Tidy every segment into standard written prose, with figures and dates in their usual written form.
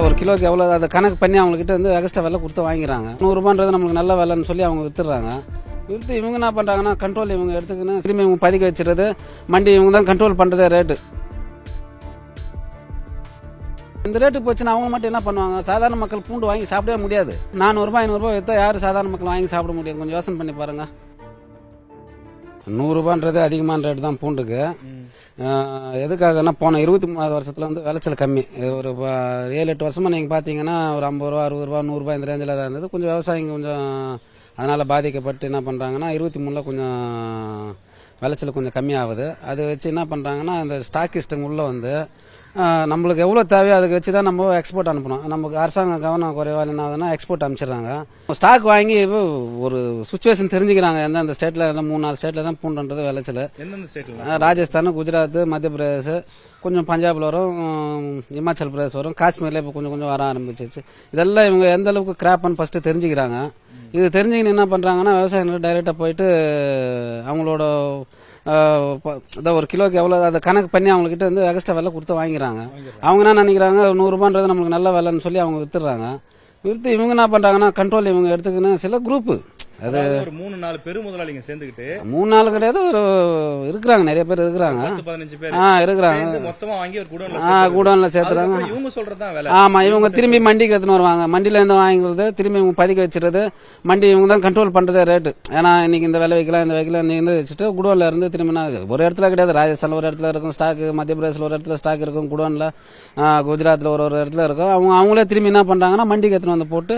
ஒரு கிலோக்கு எவ்வளோ அதை கணக்கு பண்ணி அவங்ககிட்ட வந்து எக்ஸ்ட்ரா விலை கொடுத்து வாங்கிக்கிறாங்க. 100 ரூபான்றது நம்மளுக்கு நல்ல விலைன்னு சொல்லி அவங்க வித்துடுறாங்க. விற்று இவங்க என்ன பண்ணுறாங்கன்னா கண்ட்ரோல் இவங்க எடுத்துக்கின்னு திரும்பி இவங்க பதுக்கி வச்சுறது, மண்டி இவங்க தான் கண்ட்ரோல் பண்ணுறதே ரேட்டு. இந்த ரேட்டு போச்சுன்னா அவங்க மட்டும் என்ன பண்ணுவாங்க, சாதாரண மக்கள் பூண்டு வாங்கி சாப்பிடவே முடியாது. 400 ரூபாய் 500 ரூபாய் விற்றா யார் சாதாரண மக்கள் வாங்கி சாப்பிட முடியும்? கொஞ்சம் யோசனை பண்ணி பாருங்க. 100 ரூபான்றது அதிகமான ரேட்டு தான் பூண்டுக்கு. எதுக்காகனா போன 23 வருஷத்துல வந்து விளைச்சல் கம்மி. ஒரு 7-8 வருஷமா நீங்க பாத்தீங்கன்னா ஒரு 50 ரூபா 60 ரூபா 100 ரூபாய் இந்த ரேஞ்சில் தான் இருந்தது. கொஞ்சம் விவசாயிங்க கொஞ்சம் அதனால பாதிக்கப்பட்டு என்ன பண்றாங்கன்னா 23ல கொஞ்சம் விளைச்சல் கொஞ்சம் கம்மியாகுது. அதை வச்சு என்ன பண்றாங்கன்னா அந்த ஸ்டாக்கிஸ்ட்டுங்க உள்ள வந்து நம்மளுக்கு எவ்வளோ தேவையோ அதுக்கு வச்சு தான் நம்ம எக்ஸ்போர்ட் அனுப்பணும். நமக்கு அரசாங்க கவனம் குறைவாக என்ன ஆகுதுன்னா எக்ஸ்போர்ட் அனுப்பிச்சிடுறாங்க. ஸ்டாக் வாங்கி ஒரு சுச்சுவேஷன் தெரிஞ்சுக்கிறாங்க. எந்தெந்த ஸ்டேட்டில் 3-4 ஸ்டேட்டில் தான் பூண்டுன்றது விளைச்சல். ராஜஸ்தான், குஜராத், மத்திய பிரதேஷ், கொஞ்சம் பஞ்சாபில் வரும், இமாச்சல் பிரதேஷ் வரும், காஷ்மீரில் இப்போ கொஞ்சம் கொஞ்சம் வர ஆரம்பிச்சிச்சு. இதெல்லாம் இவங்க எந்த அளவுக்கு கிராப்னு ஃபஸ்ட்டு தெரிஞ்சுக்கிறாங்க. இது தெரிஞ்சுக்கின்னு என்ன பண்ணுறாங்கன்னா விவசாயிகள் டைரெக்டாக போயிட்டு அவங்களோட ஒரு கிலோக்கு எவ்வளோ அதை கணக்கு பண்ணி அவங்ககிட்ட வந்து எக்ஸ்ட்ரா விலை கொடுத்து வாங்கிக்கிறாங்க. அவங்க என்ன நினைக்கிறாங்க, 100 ரூபான்றது நம்மளுக்கு நல்ல விலைன்னு சொல்லி அவங்க வித்துடுறாங்க. விற்று இவங்க என்ன பண்ணுறாங்கன்னா கண்ட்ரோல் இவங்க எடுத்துக்கின்னு சில குரூப்பு அது ஒரு 3-4 பெரு முதலாளிங்க சேர்ந்துக்கிட்டு 3-4 கிடையாது, ஒரு இருக்கிறாங்க, நிறைய பேர் இருக்கிறாங்க, 10-15 பேர் இருக்கிறாங்க. மொத்தமா வாங்கி ஒரு குடோன்ல சேர்த்துறாங்க. இவங்க சொல்றதுதான் வேலை. ஆமா, இவங்க திரும்பி மண்டிக்கு எடுத்துன்னு வருவாங்க. மண்டியில இருந்து வாங்கிக்கிறது, திரும்பி இவங்க பதுக்கி வச்சுறது, மண்டி இவங்க தான் கண்ட்ரோல் பண்றதே ரேட்டு. ஏன்னா இன்னைக்கு இந்த விலை வைக்கலாம், இந்த வைக்கலாம் நீங்க வச்சுட்டு குடோன்ல இருந்து திரும்பி ஒரு இடத்துல கிடையாது. ராஜஸ்தான் ஒரு இடத்துல இருக்கும் ஸ்டாக், மத்திய பிரதேசல ஒரு இடத்துல ஸ்டாக் இருக்கும், குடோன்ல குஜராத்ல ஒரு இடத்துல இருக்கும். அவங்களே திரும்பி என்ன பண்றாங்கன்னா மண்டிக்கு எடுத்துன்னு வந்து போட்டு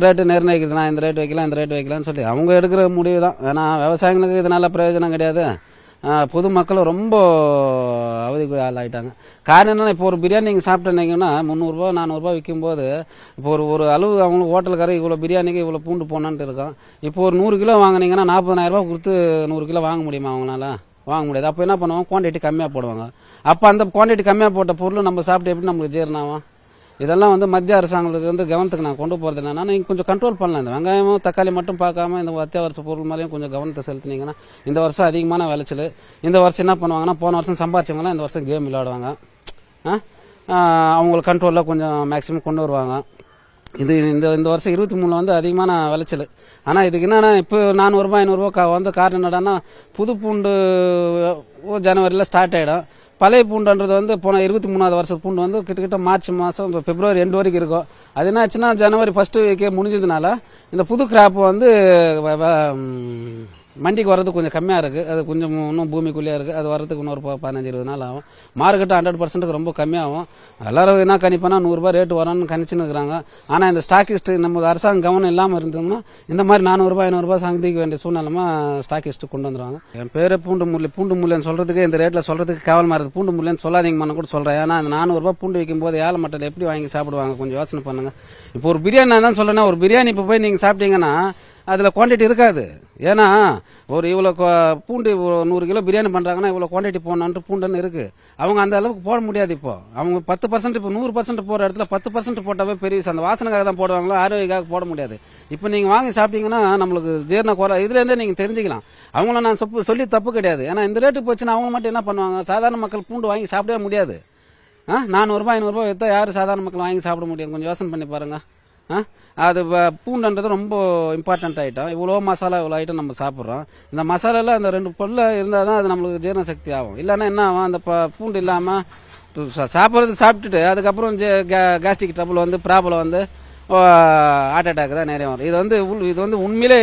ரேட்டு நிர்ணயிக்கிறது. நான் இந்த ரேட் வைக்கலாம், இந்த ரேட் வைக்கலாம் சொல்லி அவங்க எடுக்கிற முடிவு தான். ஏன்னா விவசாயிகளுக்கு இதனால பிரயோஜனம் கிடையாது. பொதுமக்களும் ரொம்ப அவதிக்கு ஆளாயிட்டாங்க. காரணம் என்னன்னா, இப்போ ஒரு பிரியாணி நீங்கள் சாப்பிட்டீங்கன்னா 300 ரூபா 400 ரூபா விற்கும் போது இப்போ ஒரு அளவு அவங்களுக்கு ஹோட்டலுக்கார இவ்வளோ பிரியாணிக்கு இவ்வளோ பூண்டு போனான்ட்டு இருக்கும். இப்போ ஒரு 100 கிலோ வாங்கினீங்கன்னா 40,000 ரூபா கொடுத்து 100 கிலோ வாங்க முடியுமா? அவங்களால வாங்க முடியாது. அப்போ என்ன பண்ணுவாங்க, குவான்டிட்டி கம்மியாக போடுவாங்க. அப்போ அந்த குவான்டிட்டி கம்மியாக போட்ட பொருள் நம்ம சாப்பிட்டு எப்படி நம்மளுக்கு ஜீரணம் ஆகும்? இதெல்லாம் வந்து மத்திய அரசாங்கத்துக்கு வந்து கவனத்துக்கு நான் கொண்டு போகிறது என்னன்னா, நீங்கள் கொஞ்சம் கண்ட்ரோல் பண்ணலாம். இந்த வெங்காயமும் தக்காளி மட்டும் பார்க்காம இந்த அத்தியாவசிய பொருள் மேலேயும் கொஞ்சம் கவனத்தை செலுத்தினீங்கன்னா இந்த வருஷம் அதிகமான விளைச்சல். இந்த வருஷம் என்ன பண்ணுவாங்கன்னா, போன வருஷம் சம்பாரிச்சவங்களாம் இந்த வருஷம் கேம் விளையாடுவாங்க. அவங்களுக்கு கண்ட்ரோலில் கொஞ்சம் மேக்ஸிமம் கொண்டு வருவாங்க. இது இந்த வருஷம் 23 வந்து அதிகமான விளைச்சல். ஆனால் இதுக்கு என்னன்னா, இப்போ 400 ரூபாய் 500 ரூபாய் வந்து காரணம் என்னடான்னா, புது பூண்டு ஜனவரியில் ஸ்டார்ட் ஆகிடும். பழைய பூண்டுன்றது வந்து போன 23வது வருஷம் பூண்டு வந்து கிட்டத்தட்ட மார்ச் மாதம் பிப்ரவரி 2 வரைக்கும் இருக்கும். அது என்ன ஆச்சுன்னா, ஜனவரி 1 வீக்கே முடிஞ்சதுனால இந்த புது கிராப் வந்து மண்டிக்கு வர்றது கொஞ்சம் கம்மியாக இருக்குது. அது கொஞ்சம் இன்னும் பூமிக்குள்ளேயே இருக்குது. அது வர்றதுக்கு இன்னொரு 15-20 நாள் ஆகும். மார்க்கெட்டு 100% ரொம்ப கம்மியாகும். எல்லாரும் என்ன கணிப்பனா 100 ரூபாய் ரேட்டு வரணும்னு கணிச்சுன்னு இருக்கிறாங்க. ஆனால் இந்த ஸ்டாக்கிஸ்ட் நம்ம அரசாங்க கவனம் இல்லாமல் இருந்தோம்னா இந்த மாதிரி 400 ரூபாய் 500 ரூபாய் சந்திக்க வேண்டிய சூழ்நிலைமா ஸ்டாக்கிஸ்ட்டு கொண்டு வந்துருவாங்க. என் பேரே பூண்டு முல்லைன்னு சொல்றதுக்கு இந்த ரேட்டில் சொல்றதுக்கு கேவலமாக இருக்குது. பூண்டு முல்லைன்னு சொல்லாதீங்கன்னு கூட சொல்கிறேன். ஏன்னா அந்த 400 ரூபாய் பூண்டு வைக்கும் போது ஏழை மக்கள் எப்படி வாங்கி சாப்பிடுவாங்க? கொஞ்சம் யோசனை பண்ணுங்க. இப்போ ஒரு பிரியாணி நான் தான் சொல்றேன்னா, ஒரு பிரியாணி இப்போ போய் நீங்கள் சாப்பிட்டீங்கன்னா அதில் குவான்டிட்டி இருக்காது. ஏன்னா ஒரு இவ்வளோ பூண்டு 100 கிலோ பிரியாணி பண்ணுறாங்கன்னா இவ்வளோ குவான்டிட்டி போடணுன்ட்டு பூண்டுன்னு இருக்குது. அவங்க அந்த அளவுக்கு போட முடியாது. இப்போ அவங்க 10%, இப்போ 100% போகிற இடத்துல 10% போட்டாவே பெரிய அந்த வாசனைக்காக தான் போடுவாங்களோ, ஆரோக்கியக்காக போட முடியாது. இப்போ நீங்கள் வாங்கி சாப்பிட்டீங்கன்னா நம்மளுக்கு ஜீரண குறை இதுலேருந்தே நீங்கள் தெரிஞ்சுக்கலாம். அவங்கள நான் சொல்லி தப்பு கிடையாது. ஏன்னா இந்த ரேட்டு போச்சுன்னா அவங்க மட்டும் என்ன பண்ணுவாங்க, சாதாரண மக்கள் பூண்டு வாங்கி சாப்பிடவே முடியாது. 400 ரூபாய் 500 ரூபாய் விற்றா யார் சாதாரண மக்கள் வாங்கி சாப்பிட முடியும்? கொஞ்சம் யோசனை பண்ணி பாருங்க. அது பூண்டுன்றது ரொம்ப இம்பார்ட்டன்ட் ஐட்டம். இவ்வளோ மசாலா இவ்வளோ ஐட்டம் நம்ம சாப்பிட்றோம். இந்த மசாலாவில் அந்த 2 பொருள் இருந்தால் தான் அது நம்மளுக்கு ஜீரண சக்தி ஆகும். இல்லைன்னா என்ன ஆகும், அந்த பூண்டு இல்லாமல் சாப்பிட்றது சாப்பிட்டுட்டு அதுக்கப்புறம் கேஸ்ட்ரிக் ட்ரபிள் வந்து ப்ராப்ளம் வந்து ஹார்ட் அட்டாக் தான் நிறைய வரும். இது வந்து உண்மையிலே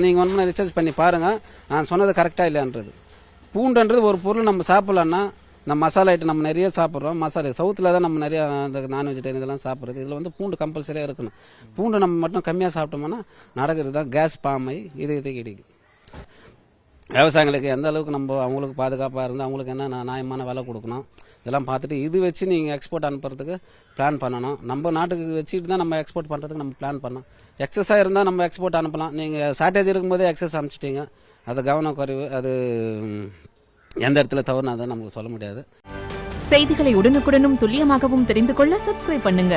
நீங்கள் வந்து ரிசர்ச் பண்ணி பாருங்கள், நான் சொன்னது கரெக்டாக இல்லைன்றது. பூண்டுன்றது ஒரு பொருள் நம்ம சாப்பிட்லான்னா, இந்த மசாலா ஐட்டம் நம்ம நிறைய சாப்பிட்றோம். மசாலா சவுத்தில் தான் நம்ம நிறைய இந்த நான் வெஜிடேரியன் இதெல்லாம் சாப்பிட்றது. இதில் வந்து பூண்டு கம்பல்சரியாக இருக்கணும். பூண்டு நம்ம மட்டும் கம்மியாக சாப்பிட்டோம்னா நடக்கிறது தான் கேஸ் பாமை இது கிடைக்கும். விவசாயிகளுக்கு எந்த அளவுக்கு நம்ம அவங்களுக்கு பாதுகாப்பாக இருந்து அவங்களுக்கு என்ன நியாயமான விலை கொடுக்கணும் இதெல்லாம் பார்த்துட்டு இது வச்சு நீங்கள் எக்ஸ்போர்ட் அனுப்புறதுக்கு பிளான் பண்ணணும். நம்ம நாட்டுக்கு வச்சுட்டு தான் நம்ம எக்ஸ்போர்ட் பண்ணுறதுக்கு நம்ம பிளான் பண்ணோம். எக்ஸஸாக இருந்தால் நம்ம எக்ஸ்போர்ட் அனுப்பலாம். நீங்கள் ஷார்ட்டேஜ் இருக்கும்போதே எக்ஸஸ் அனுப்பிச்சிட்டிங்க, அது கவனம் குறைவு. அது எந்த இடத்துல தவறுனா அதை நமக்கு சொல்ல முடியாது. செய்திகளை உடனுக்குடனும் துல்லியமாகவும் தெரிந்து கொள்ள சப்ஸ்கிரைப் பண்ணுங்க.